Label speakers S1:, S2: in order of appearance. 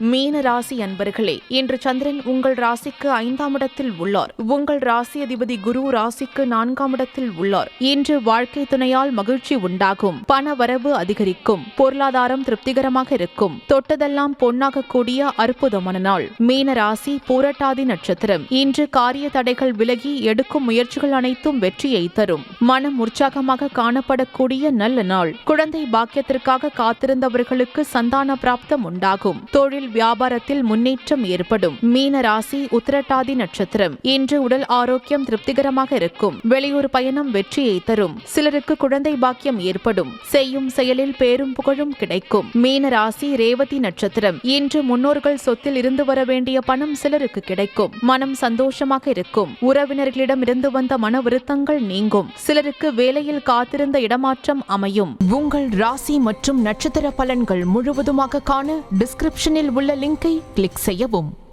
S1: மீன ராசி அன்பர்களே, இன்று சந்திரன் உங்கள் ராசிக்கு 5ஆம் இடத்தில் உள்ளார். உங்கள் ராசி அதிபதி குரு ராசிக்கு 4ஆம் இடத்தில் உள்ளார். இன்று வாழ்க்கை துணையால் மகிழ்ச்சி உண்டாகும். பண வரவு அதிகரிக்கும். பொருளாதாரம் திருப்திகரமாக இருக்கும். தொட்டதெல்லாம் பொன்னாகக்கூடிய அற்புதமான நாள். மீன ராசி பூரட்டாதி நட்சத்திரம். இன்று காரிய தடைகள் விலகி எடுக்கும் முயற்சிகள் அனைத்தும் வெற்றியை தரும். மனம் உற்சாகமாக காணப்படக்கூடிய நல்ல நாள். குழந்தை பாக்கியத்திற்காக காத்திருந்தவர்களுக்கு சந்தான பிராப்தம் உண்டாகும். தொழில் வியாபாரத்தில் முன்னேற்றம் ஏற்படும். மீன ராசி உத்திரட்டாதி நட்சத்திரம். இன்று உடல் ஆரோக்கியம் திருப்திகரமாக இருக்கும். வெளியூர் பயணம் வெற்றியை தரும். சிலருக்கு குழந்தை பாக்கியம் ஏற்படும். செய்யும் செயலில் பேரும் புகழும் கிடைக்கும். மீன ராசி ரேவதி நட்சத்திரம். இன்று முன்னோர்கள் சொத்தில் இருந்து வர வேண்டிய பணம் சிலருக்கு கிடைக்கும். மனம் சந்தோஷமாக இருக்கும். உறவினர்களிடம் இருந்து வந்த மன வருத்தங்கள் நீங்கும். சிலருக்கு வேலையில் காத்திருந்த இடமாற்றம் அமையும். உங்கள் ராசி மற்றும் நட்சத்திர பலன்கள் முழுவதுமாக காண டிஸ்கிரிப்ஷனில் உள்ள லிங்கை கிளிக் செய்யவும்.